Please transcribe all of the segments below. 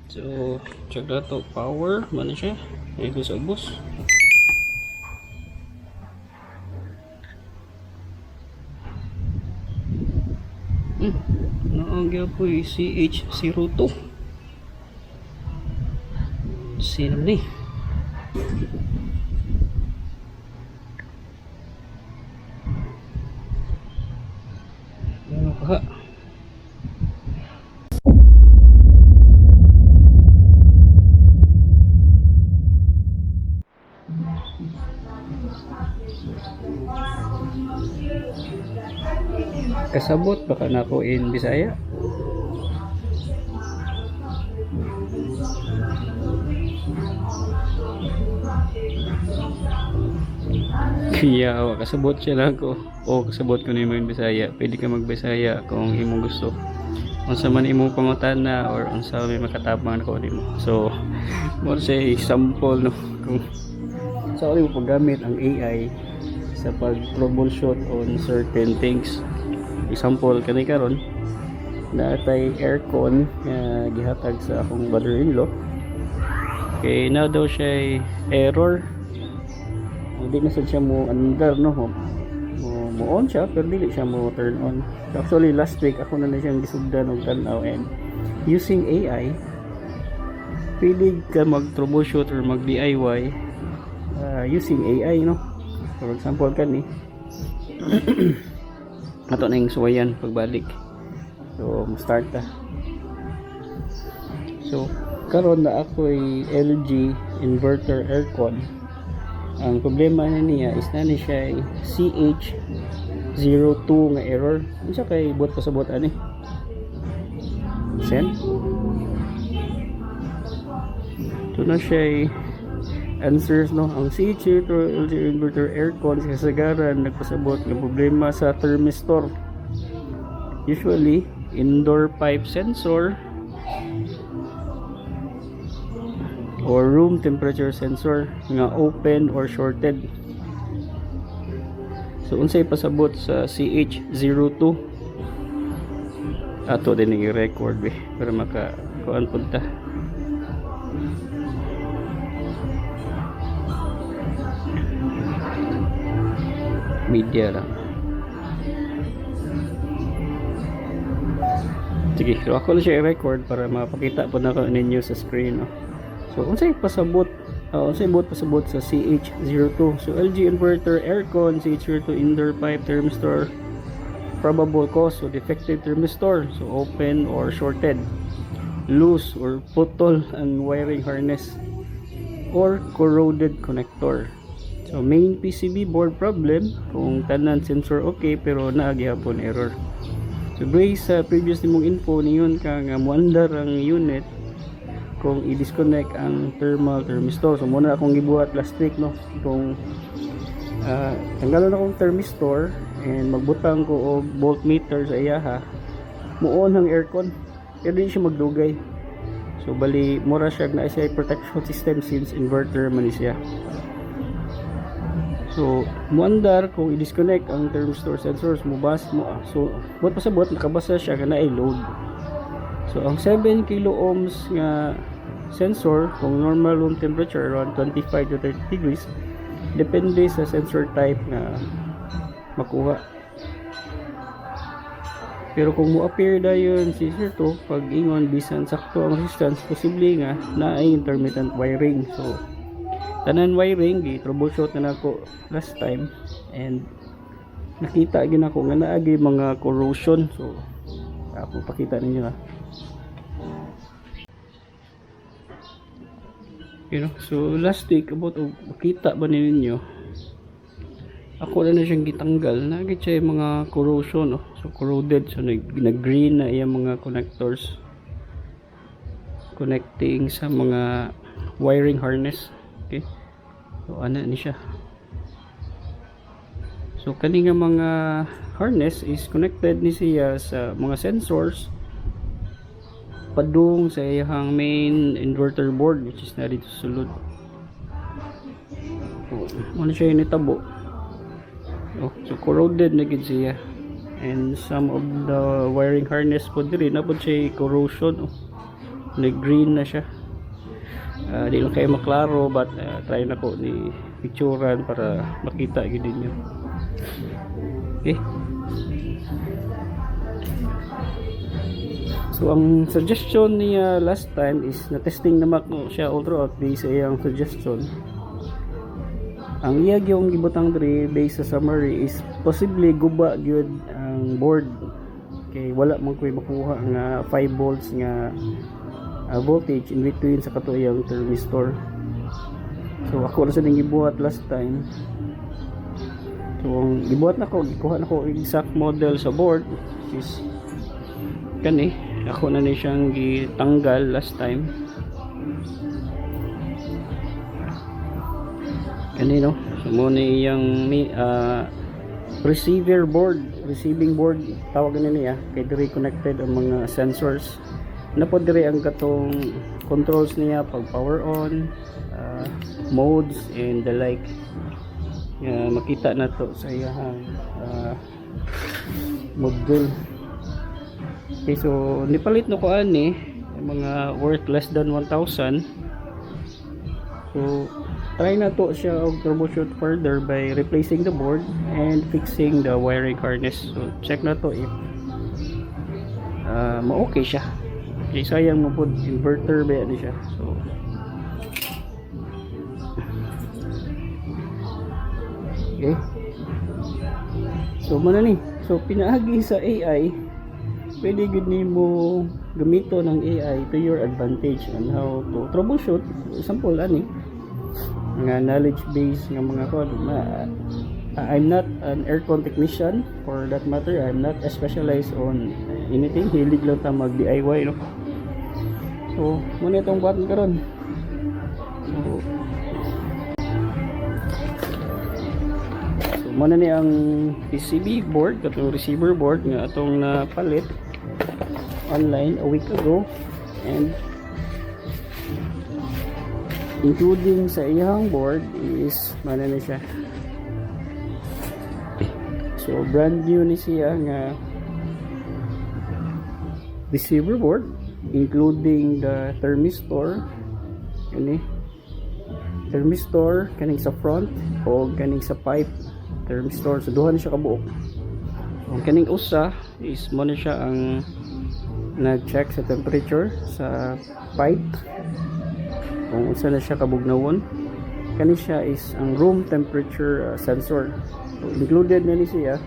So check na to, power man siya ay ubos. Naangya po yung CH02 sino ni ano ka. Kasabot baka na ako in Bisaya. Kaya kasabot siya lang ko. O kasabot ko na yung Bisaya. Pwede ka mag-Bisaya kung imong gusto. Kung sa man imong pangutana or kung sa may makatapang ko nimo. So, mo say example no kung sa mo paggamit ang AI sa pag-troubleshoot on certain things. Example kani karon natay aircon nga gihatag sa akong brother-in-law. Okay, now daw siya error. Hindi na siya mo under no mo on siya pero dili siya mo turn on. Actually last week ako na siyang gisugdan og tan-aw and using AI pwede ka mag-troubleshoot or mag-DIY using AI no. For example kani ato na yung suwayan pagbalik. So start ta. So karon na ako ay LG inverter aircon. Ang problema na niya is na siya CH02 nga error. Ano siya kay bot pasabot ani? Send. Ito na siya answers no. Ang CH02 LG inverter aircon sa kasagaran nagpasabot ng problema sa thermistor. Usually indoor pipe sensor or room temperature sensor nga open or shorted. So unsay pasabot sa CH02 ato din i-record para maka-kuan punta. Media lang. Sige, so ako na siya i-record para mapakita po na ko ninyo sa screen no? So unsay pasabot pasabot sa CH02. So LG inverter aircon CH02 indoor pipe thermistor probable cause so defective thermistor so open or shorted, loose or putol ang wiring harness or corroded connector. So main PCB board problem kung tanan sensor okay pero naagihapon error. So based sa previous nimong info niyon ka nga muandar ang unit kung i-disconnect ang thermistor. So muna akong gibuhat last week no kung tanggalon akong thermistor and magbutang ko og voltmeter sa iyaha muon ang aircon kaya di siya magdugay. So bali mura siya na siya protection system since inverter man siya. So muandar kung i-disconnect ang thermistor sensors mubas mo so buot pasabot nakabasa siya kana ay load. So ang 7 kilo ohms nga sensor kung normal room temperature around 25 to 30 degrees depende sa sensor type na makuha. Pero kung mo appear dayon si sir to pag ingon bisan sakto ang resistance posible nga na ay intermittent wiring. So tanan wiring gi troubleshoot na nako last time and nakita gyud nako nga naagi mga corrosion. So ako pakita ninyo ha. So last week about makita ba ninyo ako na siyang gitanggal nagit siya mga corrosion no? So corroded so nag-green na yung mga connectors connecting sa mga wiring harness. Okay, so ano ni siya. So kani nga mga harness is connected ni siya sa mga sensors padung sa iyang main inverter board which is na dito sulod. Ano siya initabo. So corroded na gid siya and some of the wiring harness po diri na po siya corrosion. nag-green na siya. Di lang kayo maklaro, but try na ko ni picturean para makita gid ninyo. Okay. So ang suggestion niya last time is na testing naman ko siya all throughout based sa iyang suggestion. Ang iya yung gibutang diri based sa summary is possibly guba gyud ang board. Okay, wala man koy makuha nga 5 volts nga voltage in between sa katuyang thermistor. So ako na sa ning gibuhat last time. So ang gibuhat nako, gikuha nako exact model sa board which is kani. Ako na ni siyang gitanggal last time. Kanino? So mo ni yung receiver board, receiving board tawag na niya kay diri connected ang mga sensors. Napod diri ang katong controls niya pag power on, modes and the like. Makita na to sa iyang module. Okay, so nipalit na ko ani mga worth less than 1,000. So try na to siya og troubleshoot further by replacing the board and fixing the wiring harness. So check na to if ma-okay siya. Okay, sayang mo pud inverter ba ni siya. So okay. So mana ni? So pinaagi sa AI, pwede gud nimo gamito ng AI to your advantage on how to troubleshoot. Example ani nga knowledge base nga mga kod. I'm not an aircon technician for that matter. I'm not specialized on anything. Hilig lang ta mag DIY, no. So muna itong button karon. So muna ni ang PCB board, katong receiver board nga atong napalit online a week ago, and including sa iyang board is mana na siya. So brand new ni siya nga receiver board including the thermistor. Kani thermistor kaning sa front o kaning sa pipe thermistor, so duha na siya kabuok. Ang kaning usa is mo na siya ang nag-check sa temperature sa pipe kung unsa na siya kabugnawon. Kani siya is ang room temperature sensor, so included na ni siya.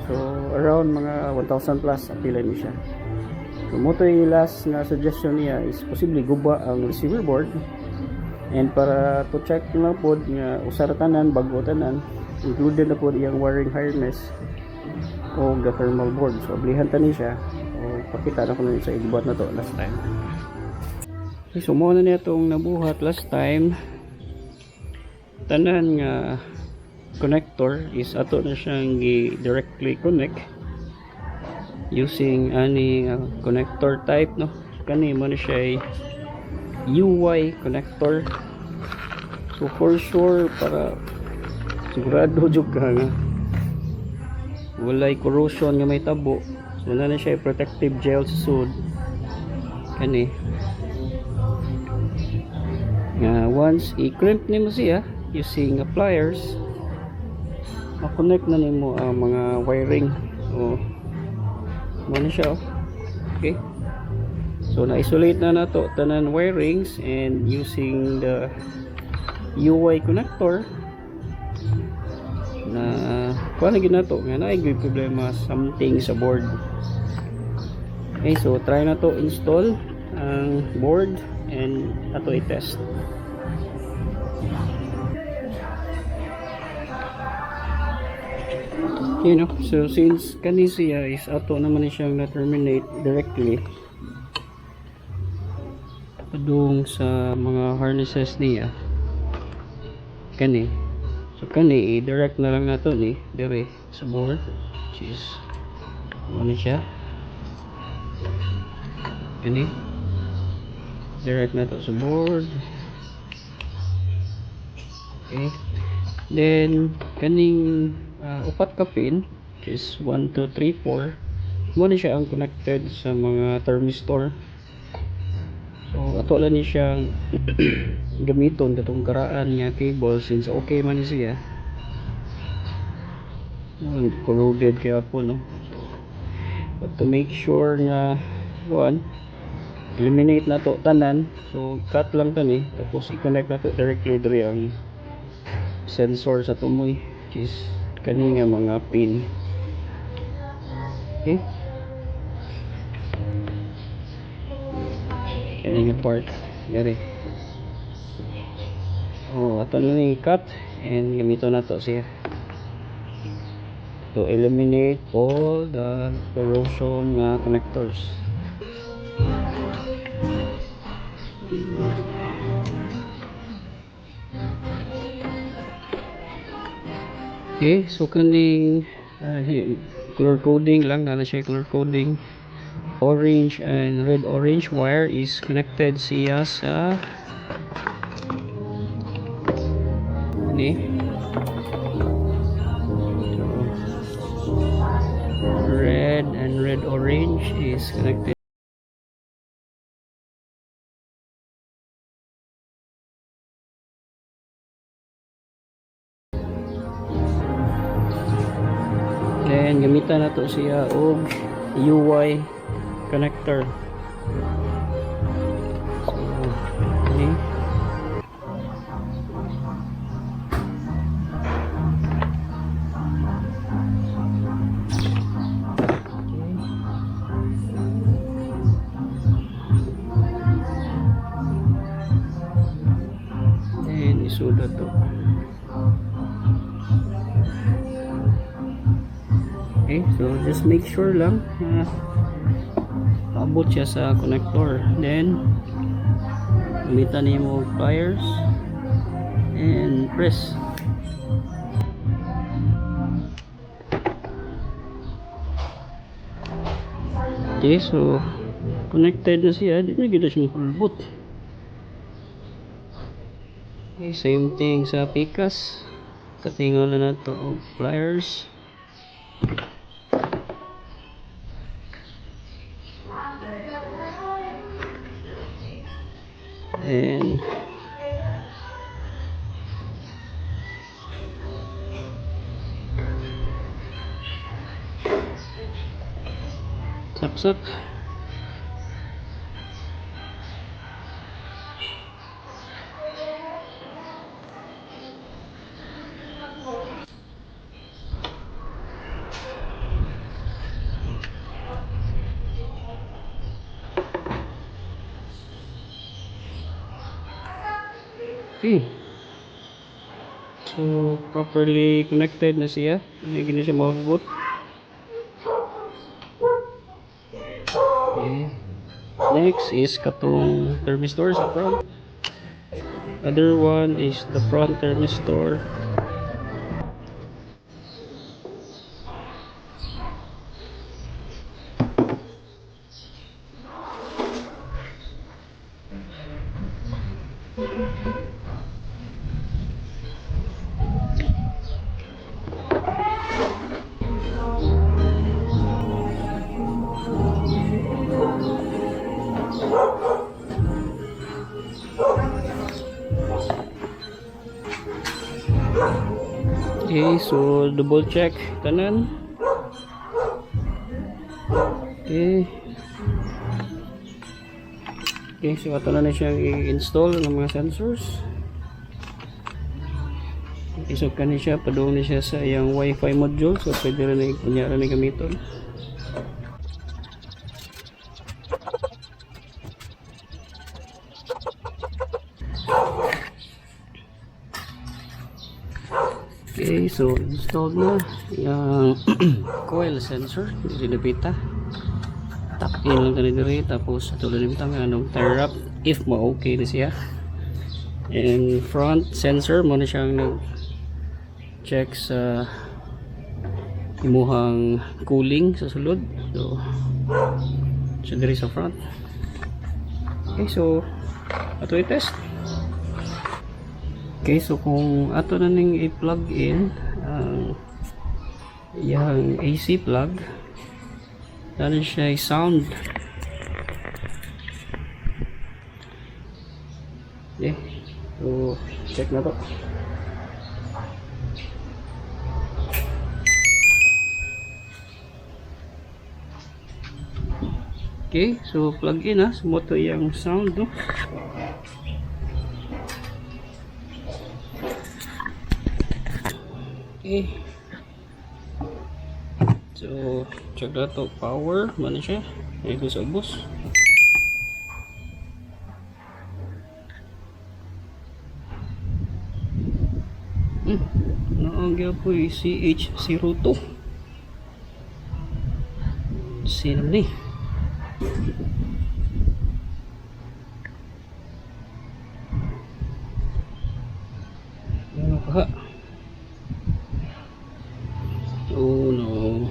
So around mga 1,000 plus apila ni siya. So mo to yung last na suggestion niya is possibly guba ang receiver board, and para to check na pod nga usara tanan bago tanan included na pod iyang wiring harness o the thermal board. So ablihan ta ni siya. Pakita na ko na sa ibuhat na to last time. Okay, so muna na itong nabuhat last time. Tanan nga connector is ato na siyang directly connect using ani connector type, no. Kani mo na siya UI connector. So for sure, para sigurado jud ka nga walay corrosion nga may tabo. So na siya protective gel sa sud. Kani nga once i-crimp nimo siya using pliers, ma-connect na nimo ang mga wiring. So mo na siya, okay. So na-isolate na nato tanan wirings, and using the UI connector na kuha na ginato nga na ay problema something sa board. Okay, so try na to install ang board and ato i-test. Okay, no? So since kani siya is ato naman siyang na-terminate directly padung sa mga harnesses niya kani. So kani i-direct na lang nato ni dire sa board, which is ano siya, kani direct na to sa board. Okay, then kaning upat ka pin, which is 1, 2, 3, 4, mo na siya ang connected sa mga thermistor. ato lang ni siyang gamiton katong karaan nga cable since okay man ni siya. Corroded kaya po no. But to make sure nga kuan eliminate na to tanan, so cut lang tani tapos i-connect na to directly diri ang sensor sa tumoy which is kani nga mga pin. Okay, kani nga part gari. Ato na ni cut and gamito na to siya to eliminate all the corrosion nga connectors. Okay, so kaning color coding lang na siya, color coding orange and red orange wire is connected siya sa ni red and red orange is connected. Then gamitan na to siya og UY connector. So, okay. Then isuda to. Okay, so just make sure lang paabot siya sa connector. Then gamitan niyo pliers and press. Okay, so connected na siya, di na gila siyang pulbot. Okay, same thing sa pikas, katingaw na nato og pliers. And saksak. Okay, so properly connected na siya, hindi gina siya mabot. Okay, next is katong thermistor sa front. Other one is the front thermistor. Okay, so double check tanan. Okay. Okay, so ato na siya i-install ng mga sensors. Okay, so kani siya, padung na siya sa iyang Wi-Fi module, so pwede rin kunyara na gamiton. Okay, so installed na yung coil sensor, dilipita. Tap in lang tani diri, tapos tulad nga anong tire wrap if ma-okay na siya. And front sensor mo na siyang nag-check sa imuhang cooling sa sulod. So diri sa front. Okay, so ato i-test. Okay, so kung ato na ning i-plug in yung AC plug, dahil siya ay sound. Okay. So, check na to. Okay, so plug in ha. Sumoto yung sound, no? Okay. So, check na to. Power. Mana siya? Ito sa bus. Naangya po yung CH02. Sino ni? Ano ka? Oh no.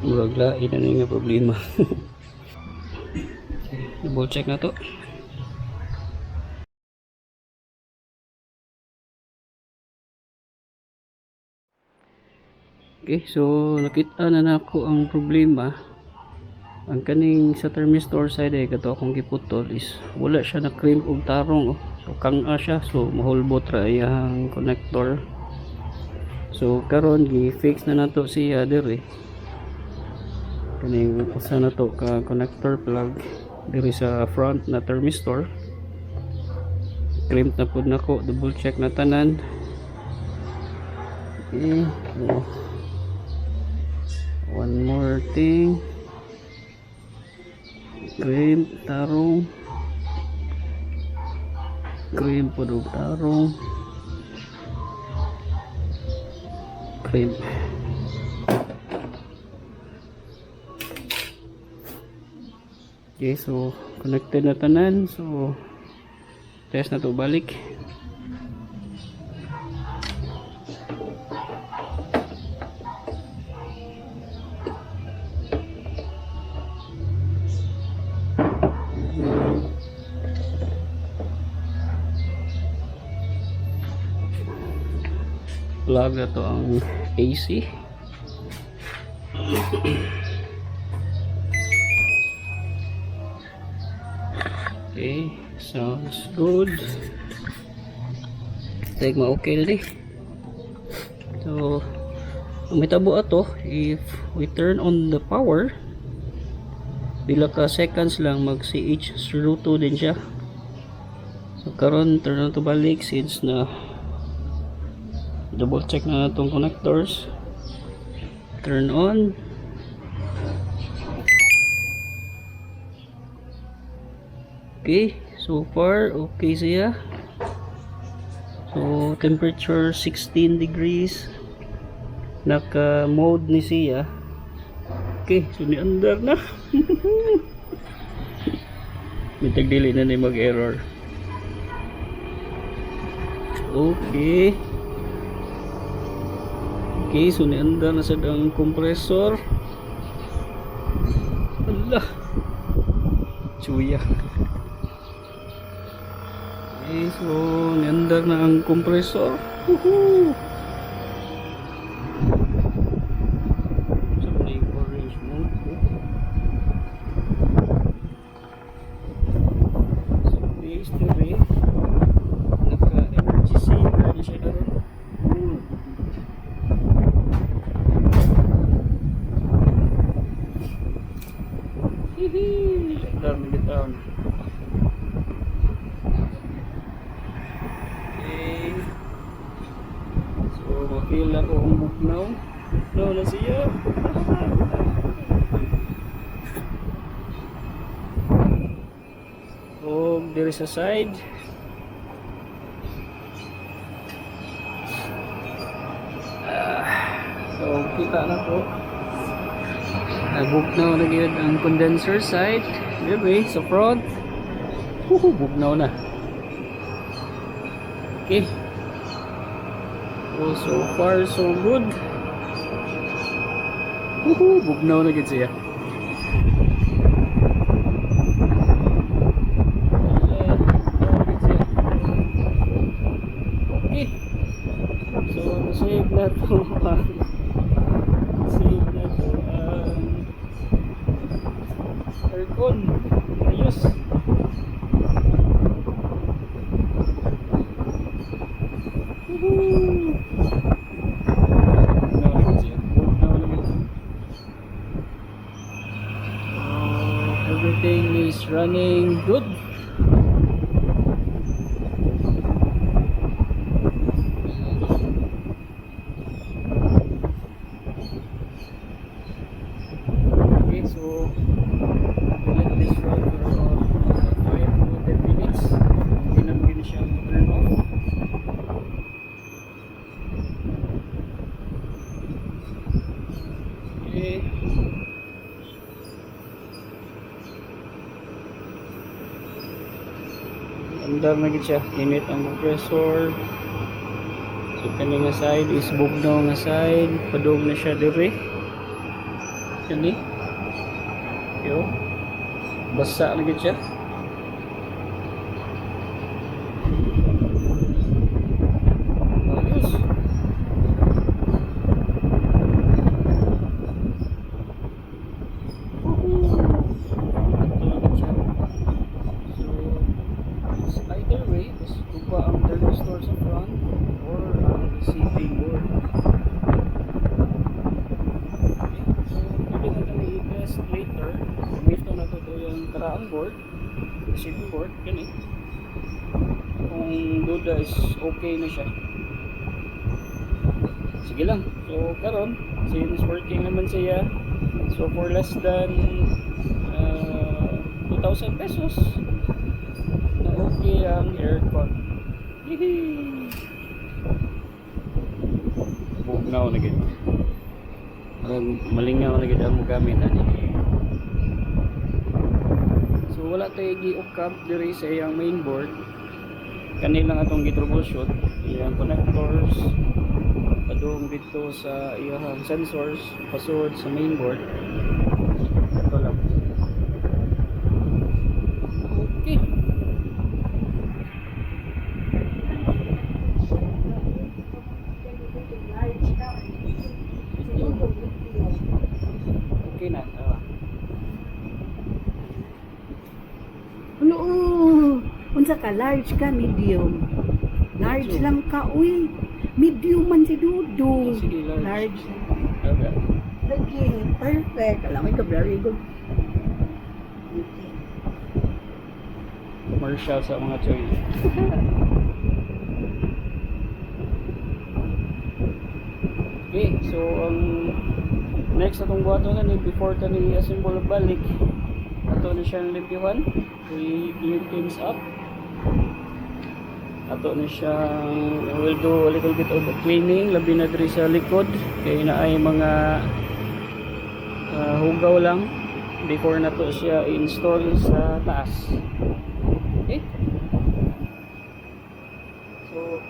Murag lain na nga problema. Double check na to. Okay, so nakita na nako ang problema. Ang kaning sa thermistor side ay kato akong giputol is wala siya na crimp og tarong. So kang-a siya, so mahulbot ra iyang connector. So karon gi-fix na nato siya diri. Kaning usa na to ka connector plug diri sa front na thermistor. Crimp na pud nako, double check na tanan. Okay. So, one more thing. Crimp tarong. Crimp pud og tarong. Crimp. Okay, so connected na tanan. So test na to balik. Plug na to ang AC. Okay, sounds good. Take mo okay na di. So, umitabo ato if we turn on the power. Pila ka seconds lang mag CH02 din siya. So karon turn on to balik since na double check na itong connectors. Turn on. Okay, so far okay siya. So temperature 16 degrees. Naka mode ni siya. Okay, so ni under na. Mitag dili na ni mag error. Okay. Okay, so ni under na sa ang compressor. Allah. Chuya. Okay, so niandar na ang compressor. Woohoo! So may orange mode. So may history. Naka-energy saver na siya naroon. Hihi! Andar na bitaw. Feel ako ang bugnaw. No na siya. O diri sa side. So kita na po. Bugnaw na gyud ang condenser side. Diri sa front. Bugnaw na. Okay. So far so good. Bugnaw na gid siya. aircon. Ayos. Woohoo! Nalagyan siya. Nalagyan. Everything is running good. Okay, so let this run for about 5 to 10 minutes. Hindi na magiging siya turn off. Okay. Andar na gid siya. Init ang compressor. So kani nga side is bugnaw nga side. Padung na siya dire. Kani. Yo. Basa na gid siya. Ayos. Either way, is kuha ang thermistor sa front or ang receiving board. Okay, so pwede na kami i-test later. Based on nato ito yung karaang board, receiving board, ganit. Kung duda is okay na siya. Sige lang. So karon, since working naman siya, so for less than 2,000 pesos, okay ang aircon. Yehey! Bugnaw na gid. Malingaw na gid ang gamit ani. So wala tayo gi-ukab diri sa iyang main board. Kani lang atong gi-troubleshoot iyang connectors padung dito sa iyang sensors pasud sa main board. Ito lang. Okay. Okay na. Ano? Unsa ka? Large ka? Medium? Large Medium. lang ka, uy. Medium man si Dudu. Sige, large. Large. Okay. Lagi. Perfect. Alam mo ka, very good. Okay. Commercial sa mga choy. Okay, so next atong buhaton na ni before ta ni assemble balik. Ato na siyang limpyuhan. We clean things up. Ato na siyang we'll do a little bit of cleaning labi na diri sa likod kay na ay mga hugaw lang before na to siya i-install sa taas. Okay? So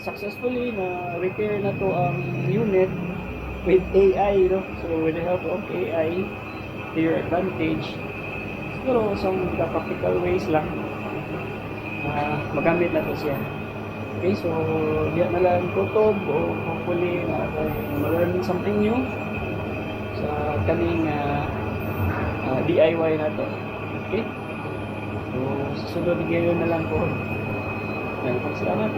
successfully na repair na to ang unit with AI, no? So with the help of AI to your advantage, siguro some practical ways lang magamit na to siya. Okay, so diyan na lang tutob o hopefully ma-learn something new sa kaning DIY na to. Okay, so susunod ngayon na lang po. Salamat.